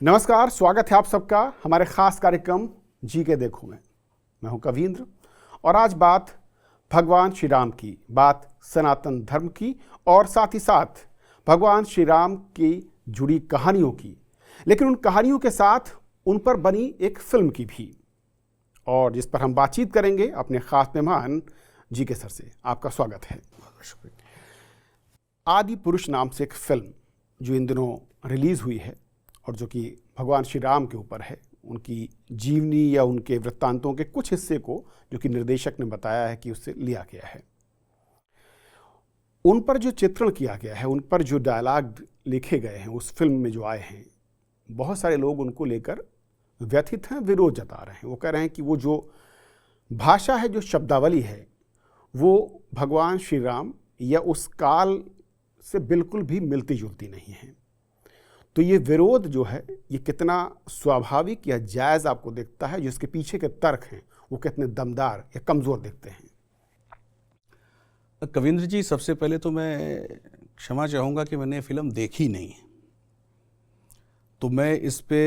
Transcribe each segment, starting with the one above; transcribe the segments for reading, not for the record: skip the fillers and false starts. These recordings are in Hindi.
नमस्कार, स्वागत है आप सबका हमारे खास कार्यक्रम जी के देखो में। मैं हूं कवींद्र और आज बात भगवान श्री राम की, बात सनातन धर्म की और साथ ही साथ भगवान श्री राम की जुड़ी कहानियों की, लेकिन उन कहानियों के साथ उन पर बनी एक फिल्म की भी, और जिस पर हम बातचीत करेंगे अपने खास मेहमान जी के सर से। आपका स्वागत है। आदि पुरुष नाम से एक फिल्म जो इन दिनों रिलीज हुई है और जो कि भगवान श्री राम के ऊपर है, उनकी जीवनी या उनके वृत्तांतों के कुछ हिस्से को जो कि निर्देशक ने बताया है कि उससे लिया गया है। उन पर जो चित्रण किया गया है, उन पर जो डायलॉग लिखे गए हैं उस फिल्म में जो आए हैं, बहुत सारे लोग उनको लेकर व्यथित हैं, विरोध जता रहे हैं। वो कह रहे हैं कि वो जो भाषा है, जो शब्दावली है, वो भगवान श्री राम या उस काल से बिल्कुल भी मिलती जुलती नहीं है। तो ये विरोध जो है, ये कितना स्वाभाविक या जायज़ आपको दिखता है, जिसके पीछे के तर्क हैं वो कितने दमदार या कमज़ोर दिखते हैं? कविंद्र जी, सबसे पहले तो मैं क्षमा चाहूँगा कि मैंने फिल्म देखी नहीं है, तो मैं इस पे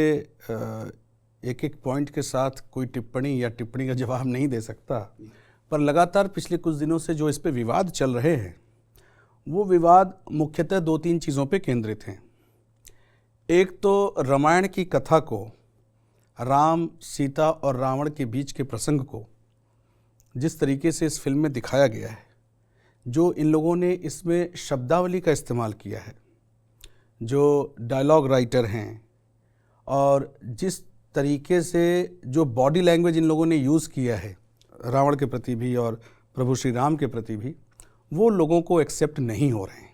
एक एक पॉइंट के साथ कोई टिप्पणी का जवाब नहीं दे सकता। पर लगातार पिछले कुछ दिनों से जो इस पे विवाद चल रहे हैं, वो विवाद मुख्यतः दो तीन चीज़ों पे केंद्रित हैं। एक तो रामायण की कथा को, राम, सीता और रावण के बीच के प्रसंग को जिस तरीके से इस फिल्म में दिखाया गया है, जो इन लोगों ने इसमें शब्दावली का इस्तेमाल किया है, जो डायलॉग राइटर हैं, और जिस तरीके से जो बॉडी लैंग्वेज इन लोगों ने यूज़ किया है रावण के प्रति भी और प्रभु श्री राम के प्रति भी, वो लोगों को एक्सेप्ट नहीं हो रहे हैं।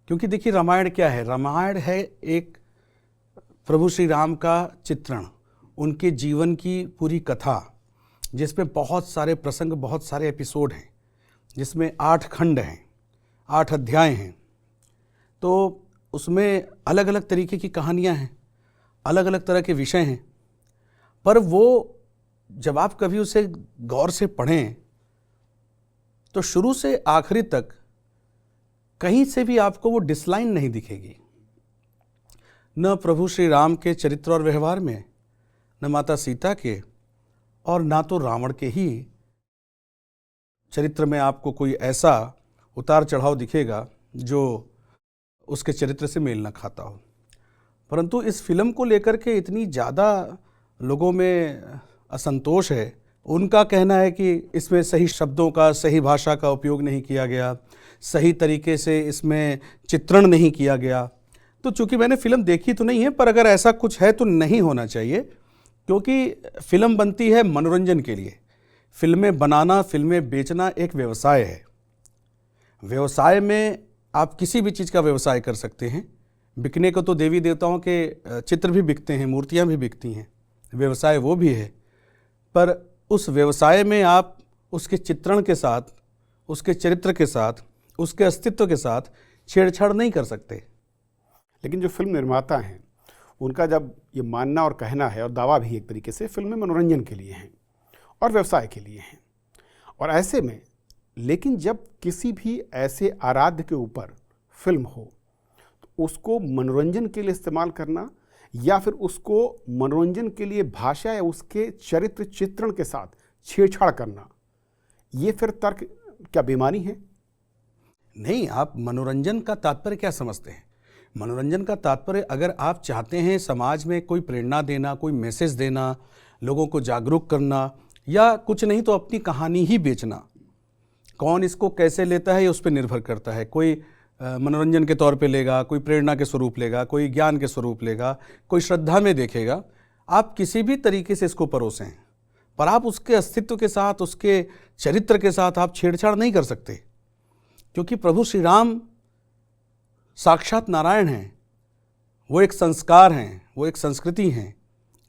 क्योंकि देखिए, रामायण क्या है? रामायण है एक प्रभु श्री राम का चित्रण, उनके जीवन की पूरी कथा, जिसमें बहुत सारे प्रसंग, बहुत सारे एपिसोड हैं, जिसमें 8 खंड हैं, 8 अध्याय हैं। तो उसमें अलग अलग तरीके की कहानियां हैं, अलग अलग तरह के विषय हैं। पर वो जब आप कभी उसे गौर से पढ़ें तो शुरू से आखिरी तक कहीं से भी आपको वो डिसलाइन नहीं दिखेगी, न प्रभु श्री राम के चरित्र और व्यवहार में, न माता सीता के, और ना तो रावण के ही चरित्र में आपको कोई ऐसा उतार चढ़ाव दिखेगा जो उसके चरित्र से मेल न खाता हो। परंतु इस फिल्म को लेकर के इतनी ज़्यादा लोगों में असंतोष है। उनका कहना है कि इसमें सही शब्दों का, सही भाषा का उपयोग नहीं किया गया, सही तरीके से इसमें चित्रण नहीं किया गया। तो चूंकि मैंने फिल्म देखी तो नहीं है, पर अगर ऐसा कुछ है तो नहीं होना चाहिए, क्योंकि फिल्म बनती है मनोरंजन के लिए। फिल्में बनाना, फिल्में बेचना एक व्यवसाय है। व्यवसाय में आप किसी भी चीज़ का व्यवसाय कर सकते हैं। बिकने को तो देवी देवताओं के चित्र भी बिकते हैं, मूर्तियाँ भी बिकती हैं, व्यवसाय वो भी है। पर उस व्यवसाय में आप उसके चित्रण के साथ, उसके चरित्र के साथ, उसके अस्तित्व के साथ छेड़छाड़ नहीं कर सकते। लेकिन जो फिल्म निर्माता हैं, उनका जब ये मानना और कहना है, और दावा भी एक तरीके से, फिल्में मनोरंजन के लिए हैं और व्यवसाय के लिए हैं। और ऐसे में, लेकिन जब किसी भी ऐसे आराध्य के ऊपर फिल्म हो, तो उसको मनोरंजन के लिए इस्तेमाल करना या फिर उसको मनोरंजन के लिए भाषा या उसके चरित्र चित्रण के साथ छेड़छाड़ करना, ये फिर तर्क क्या बेईमानी है? नहीं, आप मनोरंजन का तात्पर्य क्या समझते हैं? मनोरंजन का तात्पर्य, अगर आप चाहते हैं समाज में कोई प्रेरणा देना, कोई मैसेज देना, लोगों को जागरूक करना, या कुछ नहीं तो अपनी कहानी ही बेचना, कौन इसको कैसे लेता है ये उस पर निर्भर करता है। कोई मनोरंजन के तौर पे लेगा, कोई प्रेरणा के स्वरूप लेगा, कोई ज्ञान के स्वरूप लेगा, कोई श्रद्धा में देखेगा। आप किसी भी तरीके से इसको परोसें, पर आप उसके अस्तित्व के साथ, उसके चरित्र के साथ आप छेड़छाड़ नहीं कर सकते। क्योंकि प्रभु श्री राम साक्षात नारायण हैं। वो एक संस्कार हैं, वो एक संस्कृति हैं,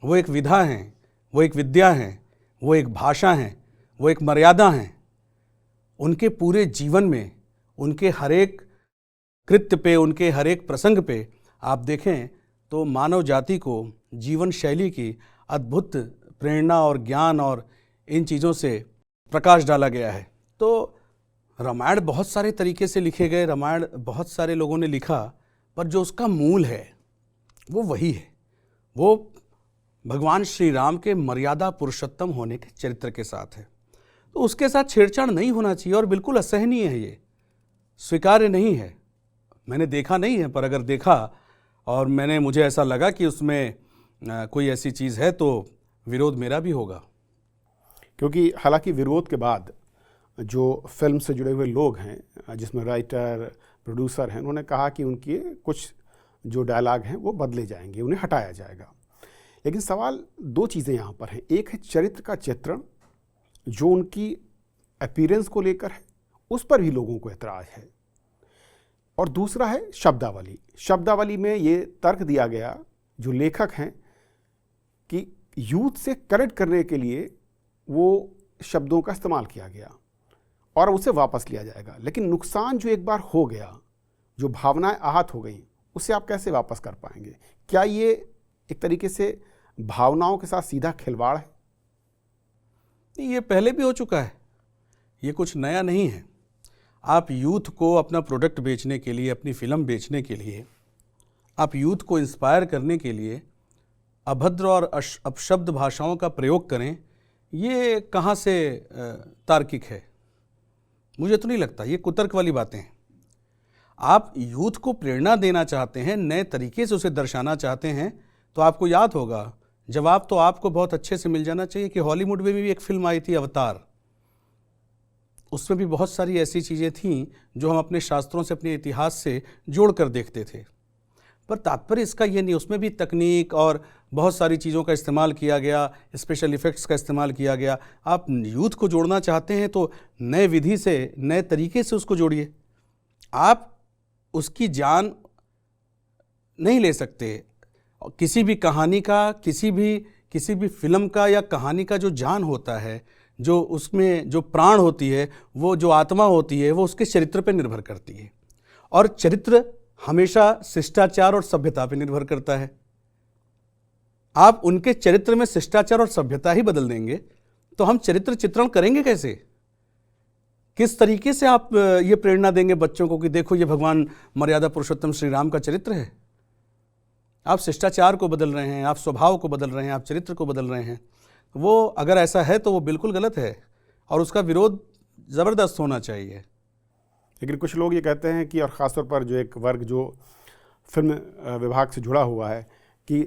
वो एक विधा हैं, वो एक विद्या हैं, वो एक भाषा हैं, वो एक मर्यादा हैं। उनके पूरे जीवन में, उनके हर एक कृत्य पे, उनके हर एक प्रसंग पे आप देखें तो मानव जाति को जीवन शैली की अद्भुत प्रेरणा और ज्ञान और इन चीज़ों से प्रकाश डाला गया है। तो रामायण बहुत सारे तरीके से लिखे गए, रामायण बहुत सारे लोगों ने लिखा, पर जो उसका मूल है वो वही है। वो भगवान श्री राम के मर्यादा पुरुषोत्तम होने के चरित्र के साथ है। तो उसके साथ छेड़छाड़ नहीं होना चाहिए और बिल्कुल असहनीय है, ये स्वीकार्य नहीं है। मैंने देखा नहीं है, पर अगर देखा और मुझे ऐसा लगा कि उसमें कोई ऐसी चीज़ है तो विरोध मेरा भी होगा। क्योंकि हालांकि विरोध के बाद जो फिल्म से जुड़े हुए लोग हैं, जिसमें राइटर प्रोड्यूसर हैं, उन्होंने कहा कि उनके कुछ जो डायलॉग हैं वो बदले जाएंगे, उन्हें हटाया जाएगा। लेकिन सवाल दो चीज़ें यहाँ पर हैं। एक है चरित्र का चित्रण जो उनकी अपीयरेंस को लेकर है, उस पर भी लोगों को एतराज़ है। और दूसरा है शब्दावली। शब्दावली में ये तर्क दिया गया जो लेखक हैं कि यूथ से कनेक्ट करने के लिए वो शब्दों का इस्तेमाल किया गया और उसे वापस लिया जाएगा। लेकिन नुकसान जो एक बार हो गया, जो भावनाएं आहत हो गई, उसे आप कैसे वापस कर पाएंगे? क्या ये एक तरीके से भावनाओं के साथ सीधा खिलवाड़ है? ये पहले भी हो चुका है, ये कुछ नया नहीं है। आप यूथ को अपना प्रोडक्ट बेचने के लिए, अपनी फिल्म बेचने के लिए, आप यूथ को इंस्पायर करने के लिए अभद्र और अपशब्द भाषाओं का प्रयोग करें, ये कहाँ से तार्किक है? मुझे तो नहीं लगता। ये कुतर्क वाली बातें हैं। आप यूथ को प्रेरणा देना चाहते हैं, नए तरीके से उसे दर्शाना चाहते हैं, तो आपको याद होगा जवाब तो आपको बहुत अच्छे से मिल जाना चाहिए कि हॉलीवुड में भी एक फिल्म आई थी अवतार। उसमें भी बहुत सारी ऐसी चीज़ें थीं जो हम अपने शास्त्रों से, अपने इतिहास से जोड़ कर देखते थे। पर तात्पर्य इसका ये नहीं, उसमें भी तकनीक और बहुत सारी चीज़ों का इस्तेमाल किया गया, स्पेशल इफ़ेक्ट्स का इस्तेमाल किया गया। आप यूथ को जोड़ना चाहते हैं तो नए विधि से, नए तरीके से उसको जोड़िए। आप उसकी जान नहीं ले सकते। किसी भी कहानी का, किसी भी फिल्म का या कहानी का जो जान होता है, जो उसमें जो प्राण होती है, वो जो आत्मा होती है, वो उसके चरित्र पर निर्भर करती है। और चरित्र हमेशा शिष्टाचार और सभ्यता पर निर्भर करता है। आप उनके चरित्र में शिष्टाचार और सभ्यता ही बदल देंगे तो हम चरित्र चित्रण करेंगे कैसे? किस तरीके से आप ये प्रेरणा देंगे बच्चों को कि देखो ये भगवान मर्यादा पुरुषोत्तम श्री राम का चरित्र है? आप शिष्टाचार को बदल रहे हैं, आप स्वभाव को बदल रहे हैं, आप चरित्र को बदल रहे हैं। वो अगर ऐसा है तो वो बिल्कुल गलत है और उसका विरोध ज़बरदस्त होना चाहिए। लेकिन कुछ लोग ये कहते हैं कि, और ख़ासतौर पर जो एक वर्ग जो फिल्म विभाग से जुड़ा हुआ है, कि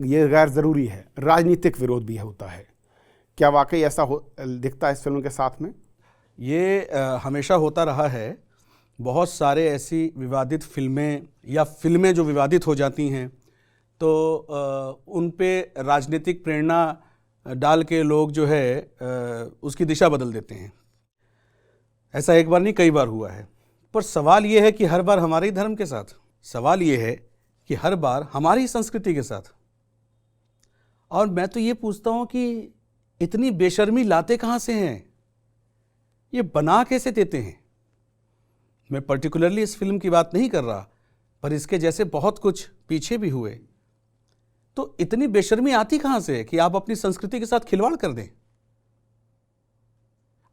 ये गैर ज़रूरी है, राजनीतिक विरोध भी होता है। क्या वाकई ऐसा दिखता है इस फिल्म के साथ में? ये हमेशा होता रहा है। बहुत सारे ऐसी विवादित फिल्में या फिल्में जो विवादित हो जाती हैं तो उन पे राजनीतिक प्रेरणा डाल के लोग जो है उसकी दिशा बदल देते हैं। ऐसा एक बार नहीं, कई बार हुआ है। पर सवाल ये है कि हर बार हमारे ही धर्म के साथ, सवाल ये है कि हर बार हमारी संस्कृति के साथ। और मैं तो ये पूछता हूँ कि इतनी बेशर्मी लाते कहाँ से हैं? ये बना कैसे देते हैं? मैं पर्टिकुलरली इस फिल्म की बात नहीं कर रहा, पर इसके जैसे बहुत कुछ पीछे भी हुए। तो इतनी बेशर्मी आती कहाँ से है कि आप अपनी संस्कृति के साथ खिलवाड़ कर दें?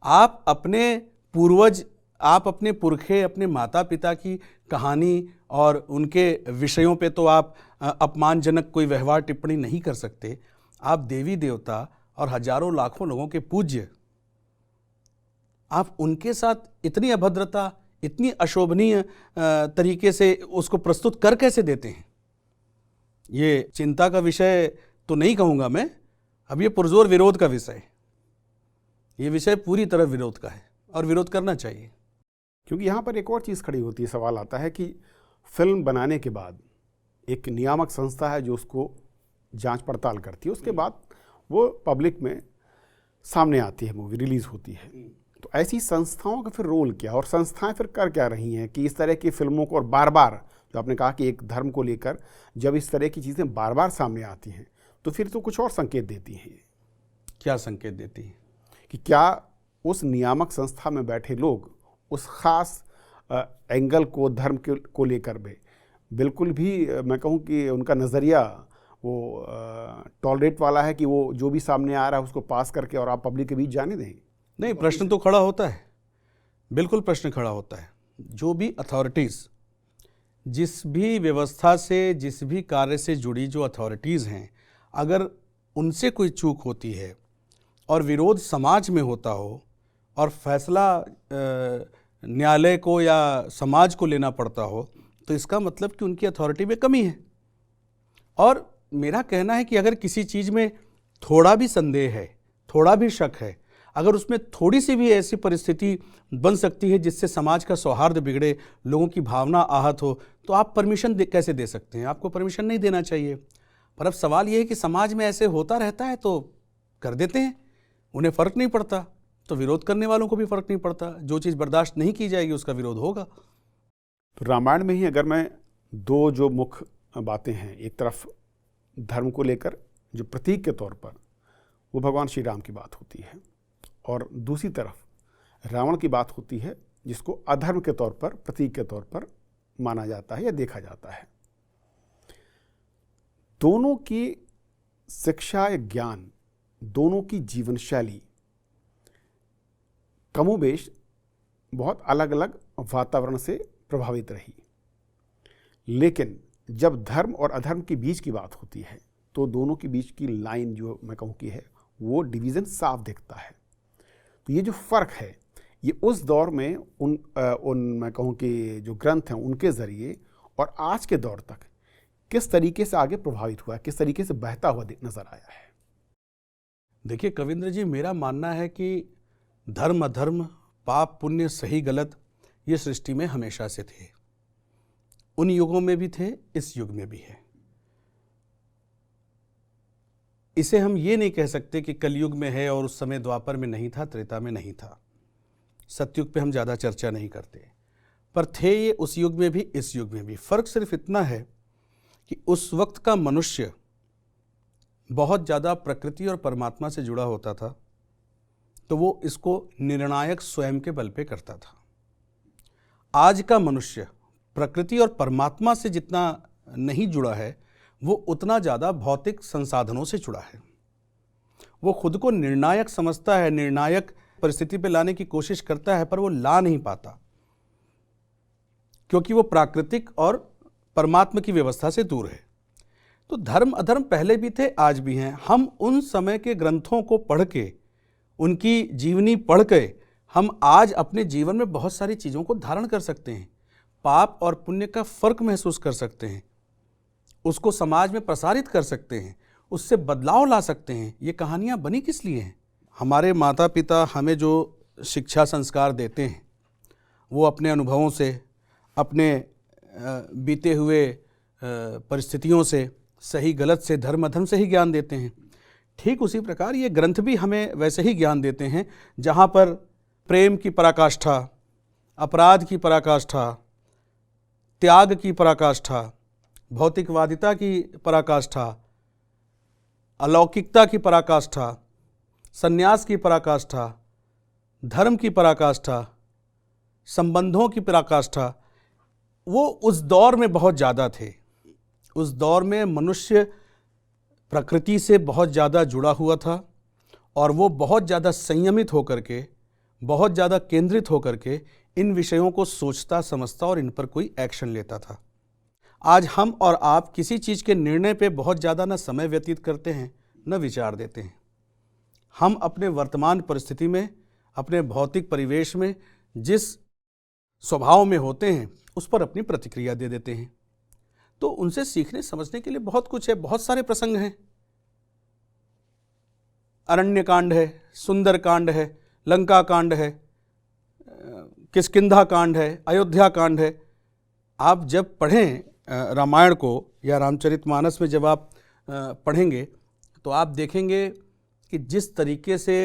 आप अपने पूर्वज, आप अपने पुरखे, अपने माता पिता की कहानी और उनके विषयों पे तो आप अपमानजनक कोई व्यवहार टिप्पणी नहीं कर सकते। आप देवी देवता और हजारों लाखों लोगों के पूज्य, आप उनके साथ इतनी अभद्रता, इतनी अशोभनीय तरीके से उसको प्रस्तुत कर कैसे देते हैं? ये चिंता का विषय तो नहीं कहूँगा मैं, अब ये पुरजोर विरोध का विषय है। ये विषय पूरी तरह विरोध का है और विरोध करना चाहिए। क्योंकि यहाँ पर एक और चीज़ खड़ी होती है, सवाल आता है कि फिल्म बनाने के बाद एक नियामक संस्था है जो उसको जांच पड़ताल करती है, उसके बाद वो पब्लिक में सामने आती है, मूवी रिलीज़ होती है। तो ऐसी संस्थाओं का फिर रोल क्या, और संस्थाएं फिर कर क्या रही हैं कि इस तरह की फिल्मों को, और बार बार जो आपने कहा कि एक धर्म को लेकर जब इस तरह की चीज़ें बार बार सामने आती हैं तो फिर तो कुछ और संकेत देती हैं। क्या संकेत देती हैं? कि क्या उस नियामक संस्था में बैठे लोग उस ख़ास एंगल को, धर्म को लेकर भी बिल्कुल भी, मैं कहूँ कि उनका नज़रिया वो टॉलरेट वाला है कि वो जो भी सामने आ रहा है उसको पास करके और आप पब्लिक के बीच जाने दें? नहीं, प्रश्न तो खड़ा होता है, बिल्कुल प्रश्न खड़ा होता है। जो भी अथॉरिटीज़ जिस भी व्यवस्था से, जिस भी कार्य से जुड़ी जो अथॉरिटीज़ हैं, अगर उनसे कोई चूक होती है और विरोध समाज में होता हो और फैसला न्यायालय को या समाज को लेना पड़ता हो, तो इसका मतलब कि उनकी अथॉरिटी में कमी है। और मेरा कहना है कि अगर किसी चीज़ में थोड़ा भी संदेह है, थोड़ा भी शक है, अगर उसमें थोड़ी सी भी ऐसी परिस्थिति बन सकती है जिससे समाज का सौहार्द बिगड़े, लोगों की भावना आहत हो, तो आप परमिशन कैसे दे सकते हैं? आपको परमिशन नहीं देना चाहिए। पर अब सवाल ये है कि समाज में ऐसे होता रहता है तो कर देते हैं, उन्हें फ़र्क नहीं पड़ता, तो विरोध करने वालों को भी फ़र्क नहीं पड़ता। जो चीज़ बर्दाश्त नहीं की जाएगी उसका विरोध होगा। तो रामायण में ही अगर मैं दो जो मुख्य बातें हैं, एक तरफ धर्म को लेकर जो प्रतीक के तौर पर वो भगवान श्री राम की बात होती है, और दूसरी तरफ रावण की बात होती है जिसको अधर्म के तौर पर, प्रतीक के तौर पर माना जाता है या देखा जाता है। दोनों की शिक्षा या ज्ञान, दोनों की जीवन शैली कमोबेश बहुत अलग अलग वातावरण से प्रभावित रही, लेकिन जब धर्म और अधर्म के बीच की बात होती है तो दोनों के बीच की लाइन जो मैं कहूँ की है वो डिवीज़न साफ दिखता है। तो ये जो फ़र्क है ये उस दौर में उन मैं कहूँ कि जो ग्रंथ हैं उनके ज़रिए और आज के दौर तक किस तरीके से आगे प्रभावित हुआ है, किस तरीके से बहता हुआ नज़र आया है। देखिए कविंद्र जी, मेरा मानना है कि धर्म अधर्म, पाप पुण्य, सही गलत, ये सृष्टि में हमेशा से थे। उन युगों में भी थे, इस युग में भी है। इसे हम ये नहीं कह सकते कि कलयुग में है और उस समय द्वापर में नहीं था, त्रेता में नहीं था। सतयुग पे हम ज़्यादा चर्चा नहीं करते, पर थे ये उस युग में भी, इस युग में भी। फ़र्क सिर्फ इतना है कि उस वक्त का मनुष्य बहुत ज़्यादा प्रकृति और परमात्मा से जुड़ा होता था, तो वो इसको निर्णायक स्वयं के बल पे करता था। आज का मनुष्य प्रकृति और परमात्मा से जितना नहीं जुड़ा है, वो उतना ज़्यादा भौतिक संसाधनों से जुड़ा है। वो खुद को निर्णायक समझता है, निर्णायक परिस्थिति पे लाने की कोशिश करता है, पर वो ला नहीं पाता, क्योंकि वो प्राकृतिक और परमात्मा की व्यवस्था से दूर है। तो धर्म अधर्म पहले भी थे, आज भी हैं। हम उन समय के ग्रंथों को पढ़ के, उनकी जीवनी पढ़ के, हम आज अपने जीवन में बहुत सारी चीज़ों को धारण कर सकते हैं। पाप और पुण्य का फ़र्क महसूस कर सकते हैं, उसको समाज में प्रसारित कर सकते हैं, उससे बदलाव ला सकते हैं। ये कहानियाँ बनी किस लिए हैं? हमारे माता पिता हमें जो शिक्षा संस्कार देते हैं वो अपने अनुभवों से, अपने बीते हुए परिस्थितियों से, सही गलत से, धर्म अधर्म से ही ज्ञान देते हैं। ठीक उसी प्रकार ये ग्रंथ भी हमें वैसे ही ज्ञान देते हैं, जहाँ पर प्रेम की पराकाष्ठा, अपराध की पराकाष्ठा, त्याग की पराकाष्ठा, भौतिकवादिता की पराकाष्ठा, अलौकिकता की पराकाष्ठा, संन्यास की पराकाष्ठा, धर्म की पराकाष्ठा, संबंधों की पराकाष्ठा, वो उस दौर में बहुत ज़्यादा थे। उस दौर में मनुष्य प्रकृति से बहुत ज़्यादा जुड़ा हुआ था और वो बहुत ज़्यादा संयमित होकर के, बहुत ज़्यादा केंद्रित होकर के इन विषयों को सोचता, समझता और इन पर कोई एक्शन लेता था। आज हम और आप किसी चीज़ के निर्णय पे बहुत ज़्यादा न समय व्यतीत करते हैं, न विचार देते हैं। हम अपने वर्तमान परिस्थिति में, अपने भौतिक परिवेश में जिस स्वभाव में होते हैं उस पर अपनी प्रतिक्रिया दे देते हैं। तो उनसे सीखने समझने के लिए बहुत कुछ है, बहुत सारे प्रसंग हैं। अरण्य कांड है, सुंदर कांड है, लंका कांड है, किष्किंधा कांड है, अयोध्या कांड है। आप जब पढ़ें रामायण को या रामचरितमानस में जब आप पढ़ेंगे तो आप देखेंगे कि जिस तरीके से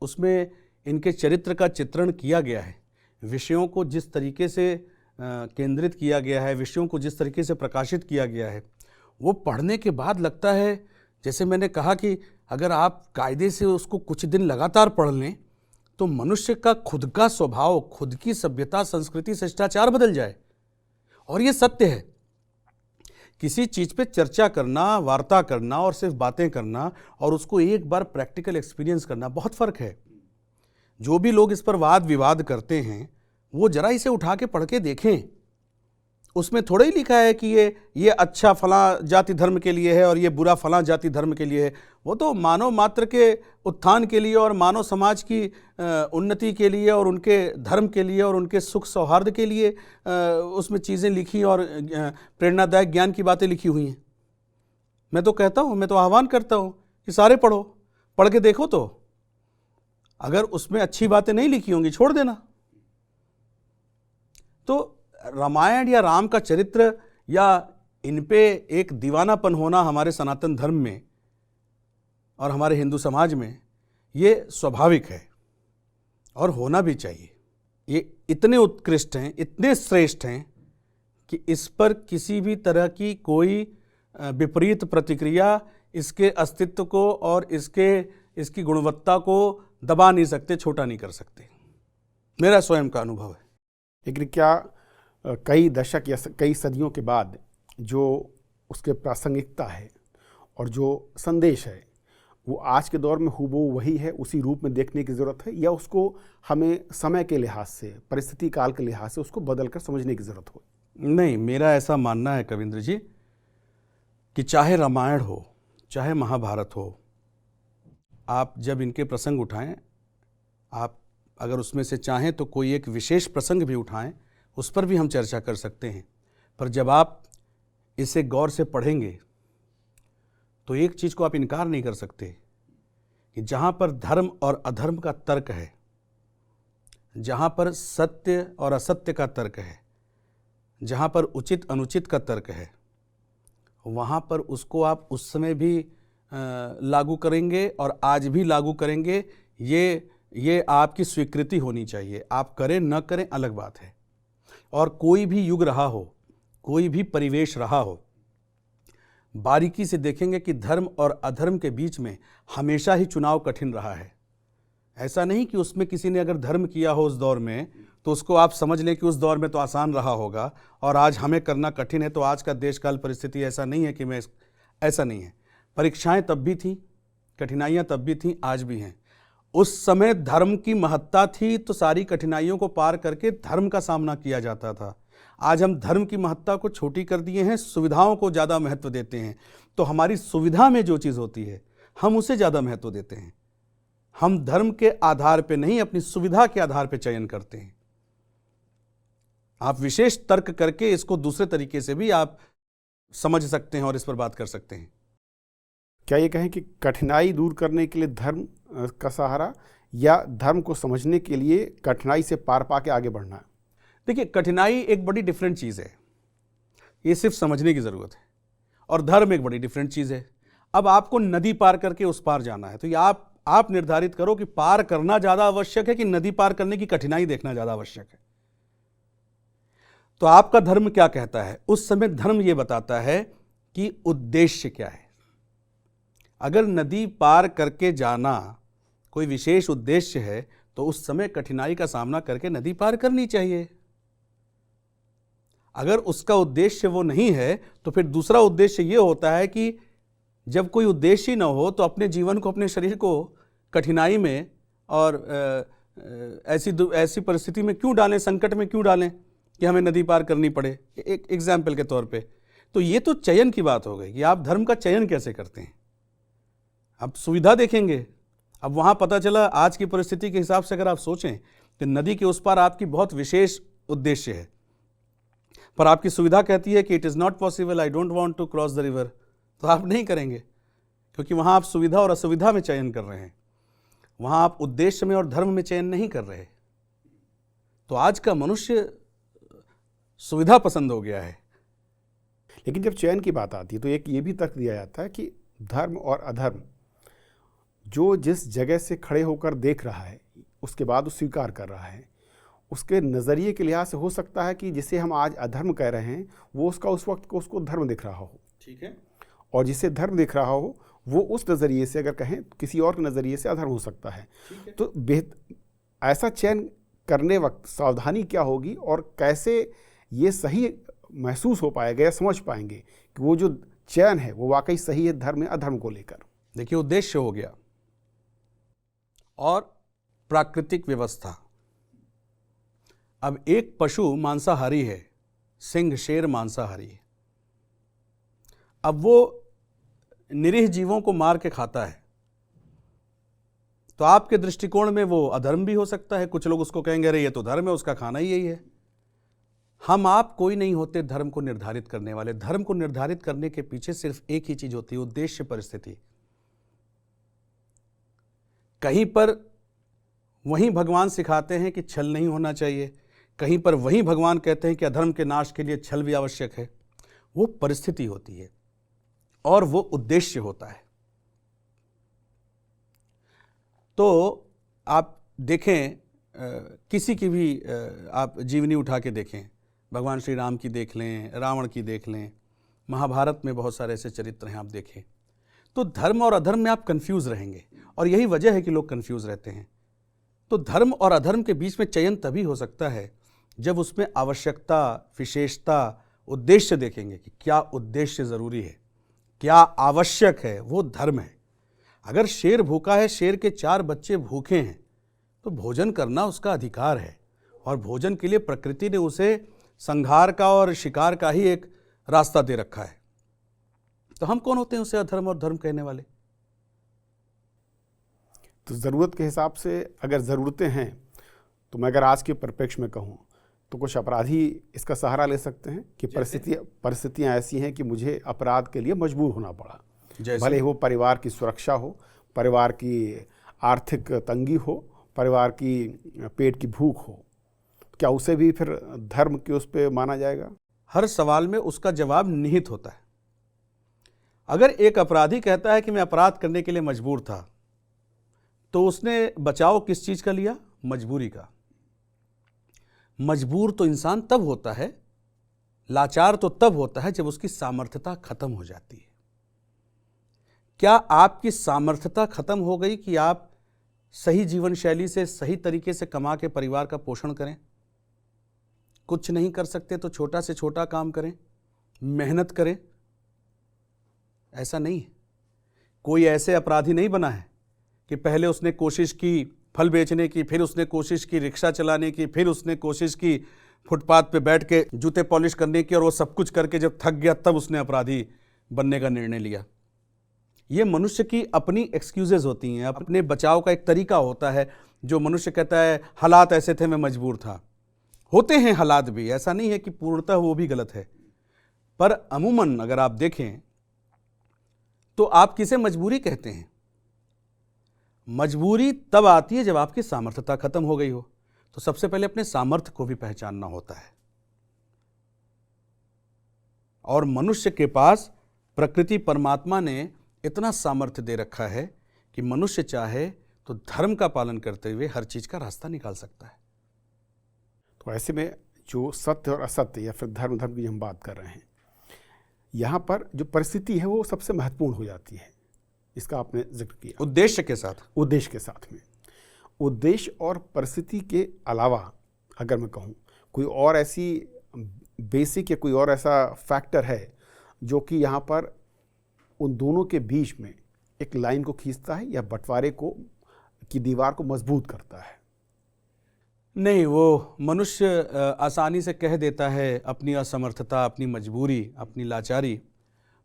उसमें इनके चरित्र का चित्रण किया गया है, विषयों को जिस तरीके से केंद्रित किया गया है, विषयों को जिस तरीके से प्रकाशित किया गया है, वो पढ़ने के बाद लगता है, जैसे मैंने कहा कि अगर आप कायदे से उसको कुछ दिन लगातार पढ़ लें तो मनुष्य का खुद का स्वभाव, खुद की सभ्यता, संस्कृति, शिष्टाचार बदल जाए। और ये सत्य है। किसी चीज़ पे चर्चा करना, वार्ता करना और सिर्फ बातें करना और उसको एक बार प्रैक्टिकल एक्सपीरियंस करना, बहुत फ़र्क है। जो भी लोग इस पर वाद विवाद करते हैं वो जरा इसे उठा के पढ़ के देखें उसमें थोड़ा ही लिखा है कि ये अच्छा फलां जाति धर्म के लिए है और ये बुरा फलां जाति धर्म के लिए है। वो तो मानव मात्र के उत्थान के लिए और मानव समाज की उन्नति के लिए और उनके धर्म के लिए और उनके सुख सौहार्द के लिए उसमें चीज़ें लिखी और प्रेरणादायक ज्ञान की बातें लिखी हुई हैं। मैं तो कहता हूँ, मैं तो आह्वान करता हूँ कि सारे पढ़ो, पढ़ के देखो। तो अगर उसमें अच्छी बातें नहीं लिखी होंगी छोड़ देना। तो रामायण या राम का चरित्र या इन पे एक दीवानापन होना हमारे सनातन धर्म में और हमारे हिंदू समाज में ये स्वाभाविक है और होना भी चाहिए। ये इतने उत्कृष्ट हैं, इतने श्रेष्ठ हैं कि इस पर किसी भी तरह की कोई विपरीत प्रतिक्रिया इसके अस्तित्व को और इसकी गुणवत्ता को दबा नहीं सकते, छोटा नहीं कर सकते। मेरा स्वयं का अनुभव है। लेकिन क्या कई दशक या कई सदियों के बाद जो उसके प्रासंगिकता है और जो संदेश है वो आज के दौर में हूबहू वही है, उसी रूप में देखने की ज़रूरत है, या उसको हमें समय के लिहाज से, परिस्थिति काल के लिहाज से उसको बदल कर समझने की ज़रूरत हो? नहीं, मेरा ऐसा मानना है कविंद्र जी कि चाहे रामायण हो चाहे महाभारत हो, आप जब इनके प्रसंग उठाएं, आप अगर उसमें से चाहें तो कोई एक विशेष प्रसंग भी उठाएं, उस पर भी हम चर्चा कर सकते हैं। पर जब आप इसे गौर से पढ़ेंगे तो एक चीज़ को आप इनकार नहीं कर सकते कि जहाँ पर धर्म और अधर्म का तर्क है, जहाँ पर सत्य और असत्य का तर्क है, जहाँ पर उचित अनुचित का तर्क है, वहाँ पर उसको आप उस समय भी लागू करेंगे और आज भी लागू करेंगे। ये आपकी स्वीकृति होनी चाहिए। आप करें न करें अलग बात है। और कोई भी युग रहा हो, कोई भी परिवेश रहा हो, बारीकी से देखेंगे कि धर्म और अधर्म के बीच में हमेशा ही चुनाव कठिन रहा है। ऐसा नहीं कि उसमें किसी ने अगर धर्म किया हो उस दौर में तो उसको आप समझ लें कि उस दौर में तो आसान रहा होगा और आज हमें करना कठिन है। तो आज का देश काल परिस्थिति ऐसा नहीं है कि ऐसा नहीं है। परीक्षाएं तब भी थीं, कठिनाइयां तब भी थीं, आज भी हैं। उस समय धर्म की महत्ता थी तो सारी कठिनाइयों को पार करके धर्म का सामना किया जाता था। आज हम धर्म की महत्ता को छोटी कर दिए हैं, सुविधाओं को ज़्यादा महत्व देते हैं। तो हमारी सुविधा में जो चीज़ होती है हम उसे ज़्यादा महत्व देते हैं। हम धर्म के आधार पे नहीं, अपनी सुविधा के आधार पे चयन करते हैं। आप विशेष तर्क करके इसको दूसरे तरीके से भी आप समझ सकते हैं और इस पर बात कर सकते हैं। क्या ये कहें कि कठिनाई दूर करने के लिए धर्म का सहारा, या धर्म को समझने के लिए कठिनाई से पार पा के आगे बढ़ना? देखिए, कठिनाई एक बड़ी डिफरेंट चीज़ है, ये सिर्फ समझने की ज़रूरत है। और धर्म एक बड़ी डिफरेंट चीज़ है। अब आपको नदी पार करके उस पार जाना है, तो ये आप निर्धारित करो कि पार करना ज़्यादा आवश्यक है कि नदी पार करने की कठिनाई देखना ज़्यादा आवश्यक है। तो आपका धर्म क्या कहता है? उस समय धर्म ये बताता है कि उद्देश्य क्या है। अगर नदी पार करके जाना कोई विशेष उद्देश्य है तो उस समय कठिनाई का सामना करके नदी पार करनी चाहिए। अगर उसका उद्देश्य वो नहीं है तो फिर दूसरा उद्देश्य ये होता है कि जब कोई उद्देश्य ही ना हो तो अपने जीवन को, अपने शरीर को कठिनाई में और ऐसी परिस्थिति में क्यों डालें, संकट में क्यों डालें कि हमें नदी पार करनी पड़े, एक एग्जाम्पल के तौर पे। तो ये तो चयन की बात हो गई कि आप धर्म का चयन कैसे करते हैं। अब सुविधा देखेंगे। अब वहाँ पता चला आज की परिस्थिति के हिसाब से अगर आप सोचें कि नदी के उस पार आपकी बहुत विशेष उद्देश्य है, पर आपकी सुविधा कहती है कि it is not possible, I don't want to cross the river, तो आप नहीं करेंगे, क्योंकि वहाँ आप सुविधा और असुविधा में चयन कर रहे हैं। वहाँ आप उद्देश्य में और धर्म में चयन नहीं कर रहे। तो आज का मनुष्य सुविधा पसंद हो गया है। लेकिन जब चयन की बात आती है तो एक ये भी तर्क दिया जाता है कि धर्म और अधर्म जो जिस जगह से खड़े होकर देख रहा है उसके बाद वो स्वीकार कर रहा है, उसके नज़रिए के लिहाज से हो सकता है कि जिसे हम आज अधर्म कह रहे हैं वो उसका उस वक्त को उसको धर्म दिख रहा हो। ठीक है। और जिसे धर्म दिख रहा हो वो उस नज़रिए से अगर कहें किसी और के नज़रिए से अधर्म हो सकता है। तो ऐसा चयन करने वक्त सावधानी क्या होगी और कैसे ये सही महसूस हो पाएगा या समझ पाएंगे कि वो जो चयन है वो वाकई सही है धर्म या अधर्म को लेकर? देखिए, उद्देश्य हो गया और प्राकृतिक व्यवस्था। अब एक पशु मांसाहारी है सिंह शेर मांसाहारी है। अब वो निरीह जीवों को मार के खाता है, तो आपके दृष्टिकोण में वो अधर्म भी हो सकता है। कुछ लोग उसको कहेंगे अरे ये तो धर्म है, उसका खाना ही यही है। हम आप कोई नहीं होते धर्म को निर्धारित करने वाले। धर्म को निर्धारित करने के पीछे सिर्फ एक ही चीज होती है, उद्देश्य, परिस्थिति। कहीं पर वहीं भगवान सिखाते हैं कि छल नहीं होना चाहिए, कहीं पर वहीं भगवान कहते हैं कि अधर्म के नाश के लिए छल भी आवश्यक है। वो परिस्थिति होती है और वो उद्देश्य होता है। तो आप देखें, किसी की भी आप जीवनी उठा के देखें, भगवान श्री राम की देख लें, रावण की देख लें, महाभारत में बहुत सारे ऐसे चरित्र हैं, आप देखें तो धर्म और अधर्म में आप कंफ्यूज रहेंगे, और यही वजह है कि लोग कंफ्यूज रहते हैं। तो धर्म और अधर्म के बीच में चयन तभी हो सकता है जब उसमें आवश्यकता, विशेषता, उद्देश्य देखेंगे कि क्या उद्देश्य जरूरी है, क्या आवश्यक है, वो धर्म है। अगर शेर भूखा है, शेर के 4 बच्चे भूखे हैं, तो भोजन करना उसका अधिकार है, और भोजन के लिए प्रकृति ने उसे संहार का और शिकार का ही एक रास्ता दे रखा है। तो हम कौन होते हैं उसे अधर्म और धर्म कहने वाले? तो ज़रूरत के हिसाब से अगर ज़रूरतें हैं, तो मैं अगर आज के परिप्रेक्ष्य में कहूँ तो कुछ अपराधी इसका सहारा ले सकते हैं कि परिस्थितियाँ ऐसी हैं कि मुझे अपराध के लिए मजबूर होना पड़ा, भले वो परिवार की सुरक्षा हो, परिवार की आर्थिक तंगी हो, परिवार की पेट की भूख हो। क्या उसे भी फिर धर्म के उस पे माना जाएगा? हर सवाल में उसका जवाब निहित होता है। अगर एक अपराधी कहता है कि मैं अपराध करने के लिए मजबूर था, तो उसने बचाव किस चीज का लिया? मजबूरी का। मजबूर तो इंसान तब होता है, लाचार तो तब होता है जब उसकी सामर्थ्यता खत्म हो जाती है। क्या आपकी सामर्थ्यता खत्म हो गई कि आप सही जीवन शैली से, सही तरीके से कमा के परिवार का पोषण करें? कुछ नहीं कर सकते तो छोटा से छोटा काम करें, मेहनत करें। ऐसा नहीं है। कोई ऐसे अपराधी नहीं बना है कि पहले उसने कोशिश की फल बेचने की, फिर उसने कोशिश की रिक्शा चलाने की, फिर उसने कोशिश की फुटपाथ पे बैठ के जूते पॉलिश करने की, और वो सब कुछ करके जब थक गया तब उसने अपराधी बनने का निर्णय लिया। ये मनुष्य की अपनी एक्सक्यूजेज होती हैं, अपने बचाव का एक तरीका होता है। जो मनुष्य कहता है हालात ऐसे थे, मैं मजबूर था। होते हैं हालात भी, ऐसा नहीं है कि पूर्णतः वो भी गलत है, पर अमूमन अगर आप देखें तो आप किसे मजबूरी कहते हैं? मजबूरी तब आती है जब आपकी सामर्थ्यता खत्म हो गई हो। तो सबसे पहले अपने सामर्थ्य को भी पहचानना होता है। और मनुष्य के पास प्रकृति, परमात्मा ने इतना सामर्थ्य दे रखा है कि मनुष्य चाहे तो धर्म का पालन करते हुए हर चीज का रास्ता निकाल सकता है। तो ऐसे में जो सत्य और असत्य या फिर धर्म की हम बात कर रहे हैं, यहाँ पर जो परिस्थिति है वो सबसे महत्वपूर्ण हो जाती है। इसका आपने जिक्र किया उद्देश्य के साथ में। उद्देश्य और परिस्थिति के अलावा अगर मैं कहूँ कोई और ऐसी बेसिक या कोई और ऐसा फैक्टर है जो कि यहाँ पर उन दोनों के बीच में एक लाइन को खींचता है या बंटवारे को की दीवार को मजबूत करता है? नहीं, वो मनुष्य आसानी से कह देता है अपनी असमर्थता, अपनी मजबूरी, अपनी लाचारी,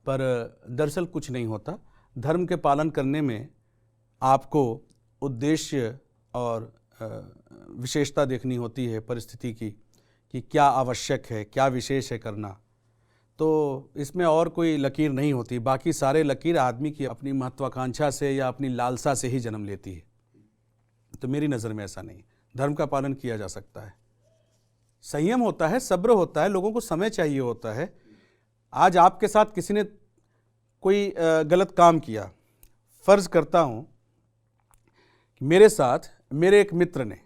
पर दरअसल कुछ नहीं होता। धर्म के पालन करने में आपको उद्देश्य और विशेषता देखनी होती है परिस्थिति की, कि क्या आवश्यक है, क्या विशेष है करना। तो इसमें और कोई लकीर नहीं होती। बाकी सारे लकीर आदमी की अपनी महत्वाकांक्षा से या अपनी लालसा से ही जन्म लेती है। तो मेरी नज़र में ऐसा नहीं। धर्म का पालन किया जा सकता है, संयम होता है, सब्र होता है, लोगों को समय चाहिए होता है। आज आपके साथ किसी ने कोई गलत काम किया, फर्ज करता हूं कि मेरे साथ मेरे एक मित्र ने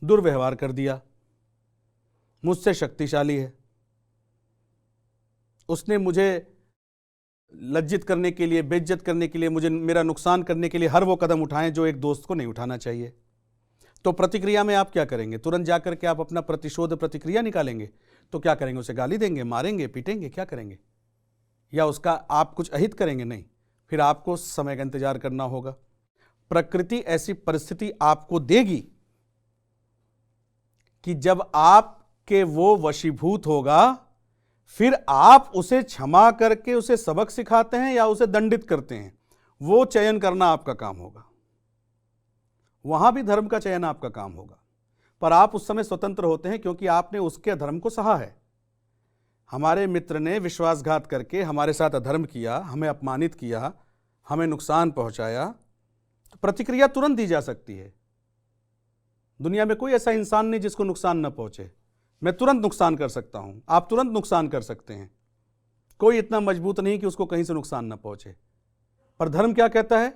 दुर्व्यवहार कर दिया, मुझसे शक्तिशाली है, उसने मुझे लज्जित करने के लिए, बेइज्जत करने के लिए, मुझे मेरा नुकसान करने के लिए हर वो कदम उठाएं जो एक दोस्त को नहीं उठाना चाहिए। तो प्रतिक्रिया में आप क्या करेंगे? तुरंत जाकर के आप अपना प्रतिशोध प्रतिक्रिया निकालेंगे? तो क्या करेंगे? उसे गाली देंगे, मारेंगे, पीटेंगे, क्या करेंगे? या उसका आप कुछ अहित करेंगे? नहीं, फिर आपको समय का इंतजार करना होगा। प्रकृति ऐसी परिस्थिति आपको देगी कि जब आप कि वो वशीभूत होगा, फिर आप उसे क्षमा करके उसे सबक सिखाते हैं या उसे दंडित करते हैं, वो चयन करना आपका काम होगा। वहां भी धर्म का चयन आपका काम होगा, पर आप उस समय स्वतंत्र होते हैं क्योंकि आपने उसके अधर्म को सहा है। हमारे मित्र ने विश्वासघात करके हमारे साथ अधर्म किया, हमें अपमानित किया, हमें नुकसान पहुंचाया, तो प्रतिक्रिया तुरंत दी जा सकती है। दुनिया में कोई ऐसा इंसान नहीं जिसको नुकसान न पहुंचे। मैं तुरंत नुकसान कर सकता हूं, आप तुरंत नुकसान कर सकते हैं। कोई इतना मजबूत नहीं कि उसको कहीं से नुकसान न पहुंचे। पर धर्म क्या कहता है?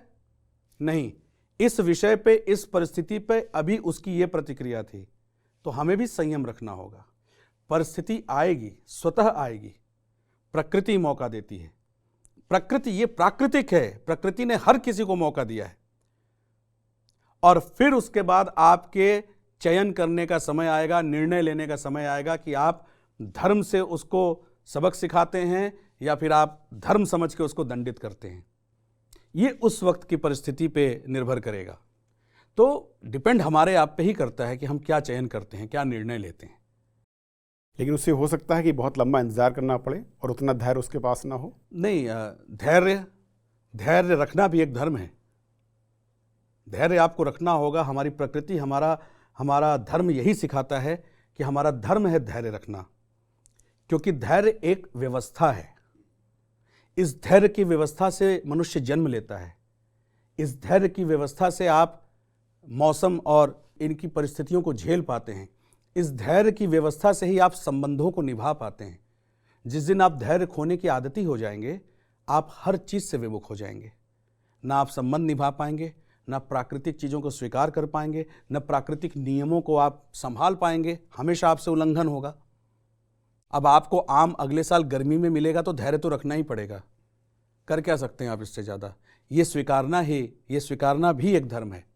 नहीं, इस विषय पे, इस परिस्थिति पे अभी उसकी ये प्रतिक्रिया थी, तो हमें भी संयम रखना होगा। परिस्थिति आएगी, स्वतः आएगी। प्रकृति मौका देती है। प्रकृति ये प्राकृतिक है, प्रकृति ने हर किसी को मौका दिया है। और फिर उसके बाद आपके चयन करने का समय आएगा, निर्णय लेने का समय आएगा कि आप धर्म से उसको सबक सिखाते हैं या फिर आप धर्म समझ के उसको दंडित करते हैं। ये उस वक्त की परिस्थिति पे निर्भर करेगा। तो डिपेंड हमारे आप पे ही करता है कि हम क्या चयन करते हैं, क्या निर्णय लेते हैं। लेकिन उससे हो सकता है कि बहुत लंबा इंतजार करना पड़े और उतना धैर्य उसके पास ना हो। नहीं, धैर्य रखना भी एक धर्म है। धैर्य आपको रखना होगा। हमारी प्रकृति, हमारा धर्म यही सिखाता है कि हमारा धर्म है धैर्य रखना, क्योंकि धैर्य एक व्यवस्था है। इस धैर्य की व्यवस्था से मनुष्य जन्म लेता है। इस धैर्य की व्यवस्था से आप मौसम और इनकी परिस्थितियों को झेल पाते हैं। इस धैर्य की व्यवस्था से ही आप संबंधों को निभा पाते हैं। जिस दिन आप धैर्य खोने की आदती हो जाएंगे, आप हर चीज से विमुख हो जाएंगे। ना आप संबंध निभा पाएंगे, ना प्राकृतिक चीज़ों को स्वीकार कर पाएंगे, न प्राकृतिक नियमों को आप संभाल पाएंगे। हमेशा आपसे उल्लंघन होगा। अब आपको आम अगले साल गर्मी में मिलेगा तो धैर्य तो रखना ही पड़ेगा। कर क्या सकते हैं आप इससे ज़्यादा? ये स्वीकारना भी एक धर्म है।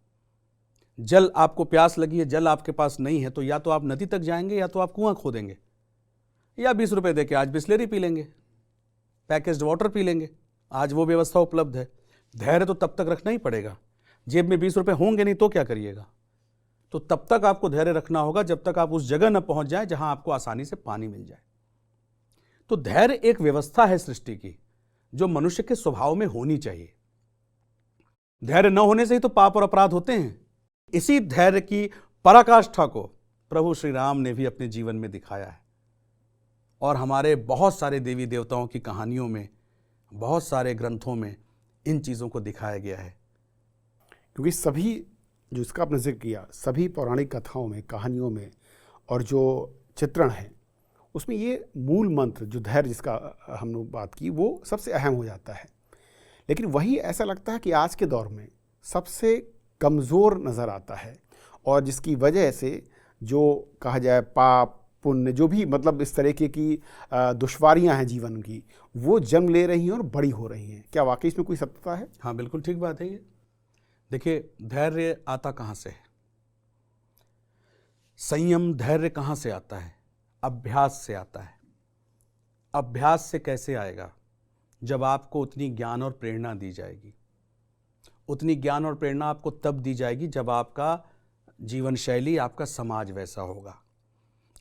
जल, आपको प्यास लगी है, जल आपके पास नहीं है, तो या तो आप नदी तक जाएंगे या तो आप कुआं खोदेंगे, या 20 रुपये दे के आज बिस्लेरी पी लेंगे, पैकेज्ड वाटर पी लेंगे। आज वो व्यवस्था उपलब्ध है। धैर्य तो तब तक रखना ही पड़ेगा। जेब में 20 रुपये होंगे नहीं तो क्या करिएगा? तो तब तक आपको धैर्य रखना होगा जब तक आप उस जगह न पहुंच जाए जहां आपको आसानी से पानी मिल जाए। तो धैर्य एक व्यवस्था है सृष्टि की, जो मनुष्य के स्वभाव में होनी चाहिए। धैर्य न होने से ही तो पाप और अपराध होते हैं। इसी धैर्य की पराकाष्ठा को प्रभु श्री राम ने भी अपने जीवन में दिखाया है, और हमारे बहुत सारे देवी देवताओं की कहानियों में, बहुत सारे ग्रंथों में इन चीजों को दिखाया गया है। क्योंकि सभी, जो इसका आपने जिक्र किया, सभी पौराणिक कथाओं में, कहानियों में और जो चित्रण है, उसमें ये मूल मंत्र जो धैर्य जिसका हम लोग बात की, वो सबसे अहम हो जाता है। लेकिन वही ऐसा लगता है कि आज के दौर में सबसे कमज़ोर नज़र आता है, और जिसकी वजह से जो कहा जाए पाप पुण्य, जो भी मतलब इस तरीके की दुश्वारियां हैं जीवन की, वो जन्म ले रही हैं और बड़ी हो रही हैं। क्या वाकई इसमें कोई सत्यता है? हाँ, बिल्कुल ठीक बात है ये। देखिए, धैर्य आता कहाँ से है? संयम, धैर्य कहाँ से आता है? अभ्यास से आता है। अभ्यास से कैसे आएगा? जब आपको उतनी ज्ञान और प्रेरणा दी जाएगी। उतनी ज्ञान और प्रेरणा आपको तब दी जाएगी जब आपका जीवन शैली, आपका समाज वैसा होगा।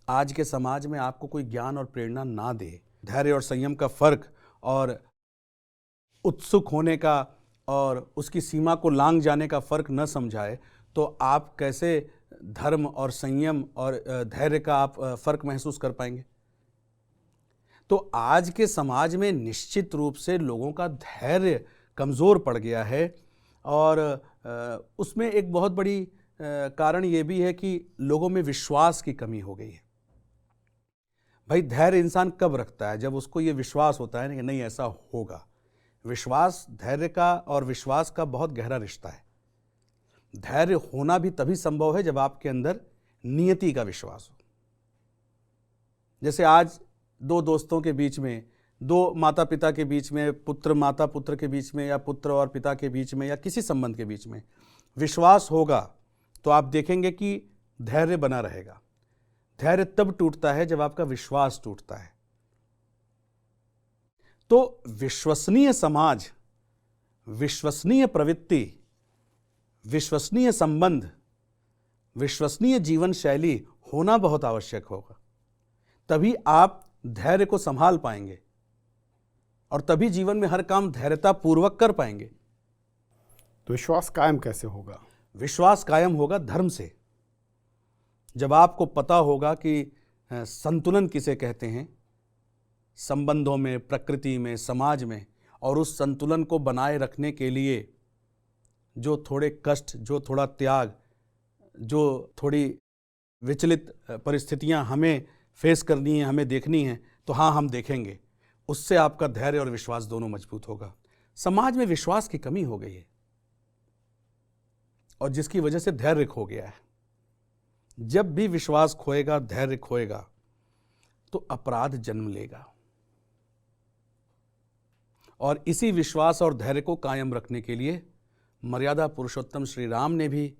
आज के समाज में आपको कोई ज्ञान और प्रेरणा ना दे, धैर्य और संयम का फर्क और उत्सुक होने का और उसकी सीमा को लांघ जाने का फर्क न समझाए, तो आप कैसे धर्म और संयम और धैर्य का आप फर्क महसूस कर पाएंगे? तो आज के समाज में निश्चित रूप से लोगों का धैर्य कमज़ोर पड़ गया है, और उसमें एक बहुत बड़ी कारण ये भी है कि लोगों में विश्वास की कमी हो गई है। भाई, धैर्य इंसान कब रखता है? जब उसको ये विश्वास होता है कि नहीं, ऐसा होगा। विश्वास, धैर्य का और विश्वास का बहुत गहरा रिश्ता है। धैर्य होना भी तभी संभव है जब आपके अंदर नियति का विश्वास हो। जैसे आज दो दोस्तों के बीच में, दो माता पिता के बीच में, पुत्र माता पुत्र के बीच में, या पुत्र और पिता के बीच में, या किसी संबंध के बीच में विश्वास होगा, तो आप देखेंगे कि धैर्य बना रहेगा। धैर्य तब टूटता है जब आपका विश्वास टूटता है। तो विश्वसनीय समाज, विश्वसनीय प्रवृत्ति, विश्वसनीय संबंध, विश्वसनीय जीवन शैली होना बहुत आवश्यक होगा। तभी आप धैर्य को संभाल पाएंगे और तभी जीवन में हर काम धैर्यता पूर्वक कर पाएंगे। तो विश्वास कायम कैसे होगा? विश्वास कायम होगा धर्म से। जब आपको पता होगा कि संतुलन किसे कहते हैं संबंधों में, प्रकृति में, समाज में, और उस संतुलन को बनाए रखने के लिए जो थोड़े कष्ट, जो थोड़ा त्याग, जो थोड़ी विचलित परिस्थितियां हमें फेस करनी है, हमें देखनी है, तो हाँ, हम देखेंगे। उससे आपका धैर्य और विश्वास दोनों मजबूत होगा। समाज में विश्वास की कमी हो गई है और जिसकी वजह से धैर्य खो गया है। जब भी विश्वास खोएगा, धैर्य खोएगा, तो अपराध जन्म लेगा। और इसी विश्वास और धैर्य को कायम रखने के लिए मर्यादा पुरुषोत्तम श्री राम ने भी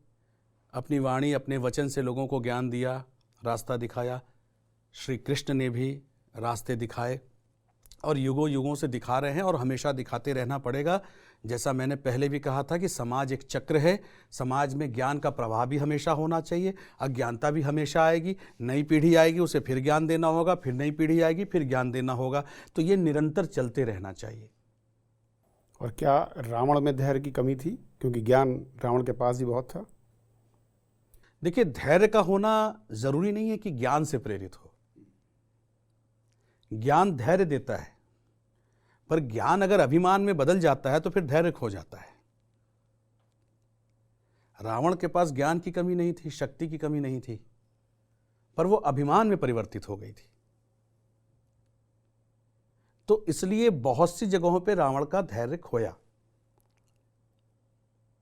अपनी वाणी, अपने वचन से लोगों को ज्ञान दिया, रास्ता दिखाया। श्री कृष्ण ने भी रास्ते दिखाए और युगों युगों से दिखा रहे हैं और हमेशा दिखाते रहना पड़ेगा। जैसा मैंने पहले भी कहा था कि समाज एक चक्र है, समाज में ज्ञान का प्रवाह भी हमेशा होना चाहिए, अज्ञानता भी हमेशा आएगी, नई पीढ़ी आएगी, उसे फिर ज्ञान देना होगा, फिर नई पीढ़ी आएगी, फिर ज्ञान देना होगा। तो ये निरंतर चलते रहना चाहिए। और क्या रावण में धैर्य की कमी थी, क्योंकि ज्ञान रावण के पास ही बहुत था? देखिए, धैर्य का होना जरूरी नहीं है कि ज्ञान से प्रेरित हो। ज्ञान धैर्य देता है, पर ज्ञान अगर अभिमान में बदल जाता है तो फिर धैर्य खो जाता है। रावण के पास ज्ञान की कमी नहीं थी, शक्ति की कमी नहीं थी, पर वो अभिमान में परिवर्तित हो गई थी। तो इसलिए बहुत सी जगहों पे रावण का धैर्य खोया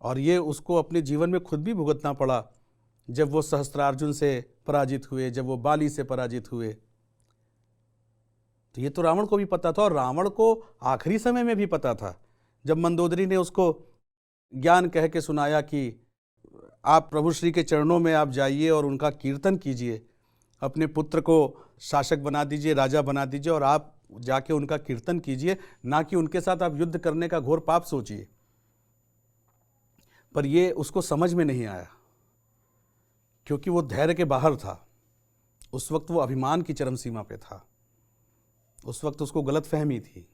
और ये उसको अपने जीवन में खुद भी भुगतना पड़ा। जब वो सहस्त्रार्जुन से पराजित हुए, जब वो बाली से पराजित हुए, तो ये तो रावण को भी पता था और रावण को आखिरी समय में भी पता था। जब मंदोदरी ने उसको ज्ञान कह के सुनाया कि आप प्रभु श्री के चरणों में आप जाइए और उनका कीर्तन कीजिए, अपने पुत्र को शासक बना दीजिए, राजा बना दीजिए और आप जाके उनका कीर्तन कीजिए, ना कि उनके साथ आप युद्ध करने का घोर पाप सोचिए। पर ये उसको समझ में नहीं आया, क्योंकि वो धैर्य के बाहर था। उस वक्त वो अभिमान की चरम सीमा पे था, उस वक्त उसको गलतफहमी थी।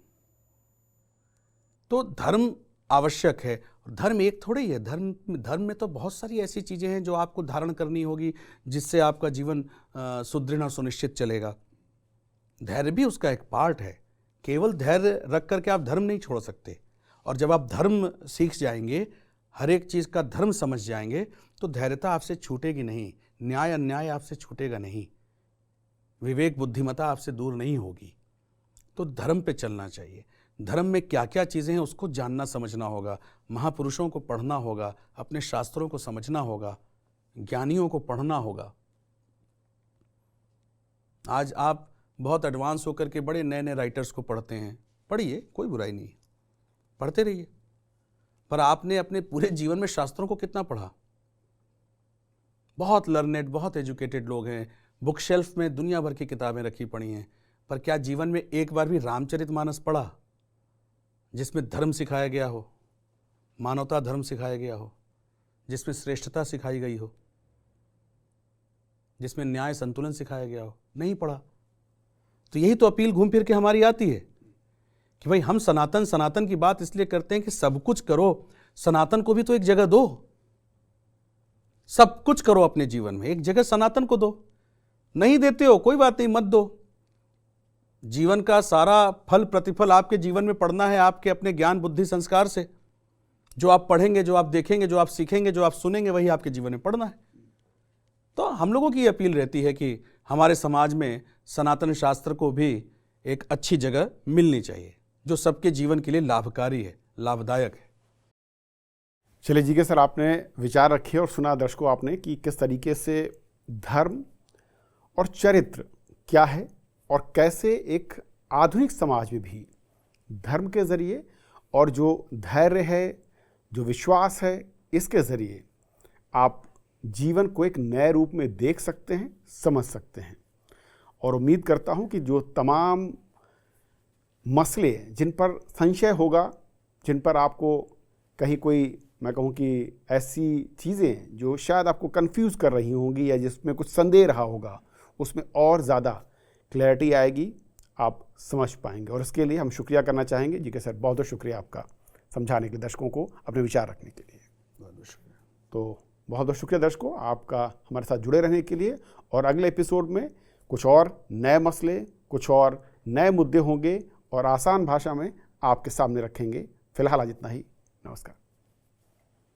तो धर्म आवश्यक है। धर्म एक थोड़ा ही है, धर्म में तो बहुत सारी ऐसी चीजें हैं जो आपको धारण करनी होगी, जिससे आपका जीवन सुदृढ़ और सुनिश्चित चलेगा। धैर्य भी उसका एक पार्ट है। केवल धैर्य रख करके आप धर्म नहीं छोड़ सकते। और जब आप धर्म सीख जाएंगे, हर एक चीज का धर्म समझ जाएंगे, तो धैर्यता आपसे छूटेगी नहीं, न्याय अन्याय आपसे छूटेगा नहीं, विवेक बुद्धिमता आपसे दूर नहीं होगी। तो धर्म पे चलना चाहिए। धर्म में क्या क्या चीज़ें हैं उसको जानना समझना होगा, महापुरुषों को पढ़ना होगा, अपने शास्त्रों को समझना होगा, ज्ञानियों को पढ़ना होगा। आज आप बहुत एडवांस होकर के बड़े नए नए राइटर्स को पढ़ते हैं, पढ़िए, कोई बुराई नहीं, पढ़ते रहिए। पर आपने अपने पूरे जीवन में शास्त्रों को कितना पढ़ा? बहुत लर्नेड, बहुत एजुकेटेड लोग हैं, बुक शेल्फ में दुनिया भर की किताबें रखी पड़ी हैं, पर क्या जीवन में एक बार भी रामचरितमानस पढ़ा, जिसमें धर्म सिखाया गया हो, मानवता धर्म सिखाया गया हो, जिसमें श्रेष्ठता सिखाई गई हो, जिसमें न्याय संतुलन सिखाया गया हो? नहीं पढ़ा। तो यही तो अपील घूम फिर के हमारी आती है कि भाई हम सनातन की बात इसलिए करते हैं कि सब कुछ करो, सनातन को भी तो एक जगह दो। सब कुछ करो अपने जीवन में, एक जगह सनातन को दो। नहीं देते हो, कोई बात नहीं, मत दो। जीवन का सारा फल प्रतिफल आपके जीवन में पड़ना है आपके अपने ज्ञान बुद्धि संस्कार से। जो आप पढ़ेंगे, जो आप देखेंगे, जो आप सीखेंगे, जो आप सुनेंगे, वही आपके जीवन में पड़ना है। तो हम लोगों की अपील रहती है कि हमारे समाज में सनातन शास्त्र को भी एक अच्छी जगह मिलनी चाहिए, जो सबके जीवन के लिए लाभकारी है, लाभदायक है। चलिए जी के सर, आपने विचार रखे और सुना दर्शकों आपने कि किस तरीके से धर्म और चरित्र क्या है और कैसे एक आधुनिक समाज में भी धर्म के ज़रिए और जो धैर्य है, जो विश्वास है, इसके ज़रिए आप जीवन को एक नए रूप में देख सकते हैं, समझ सकते हैं। और उम्मीद करता हूं कि जो तमाम मसले जिन पर संशय होगा, जिन पर आपको कहीं कोई, मैं कहूं कि ऐसी चीज़ें जो शायद आपको कंफ्यूज कर रही होंगी या जिसमें कुछ संदेह रहा होगा, उसमें और ज़्यादा क्लैरिटी आएगी, आप समझ पाएंगे। और इसके लिए हम शुक्रिया करना चाहेंगे जी के सर, बहुत बहुत शुक्रिया आपका समझाने के लिए, दर्शकों को अपने विचार रखने के लिए। बहुत बहुत शुक्रिया। तो बहुत बहुत शुक्रिया दर्शकों आपका हमारे साथ जुड़े रहने के लिए। और अगले एपिसोड में कुछ और नए मसले, कुछ और नए मुद्दे होंगे और आसान भाषा में आपके सामने रखेंगे। फिलहाल आज इतना ही। नमस्कार।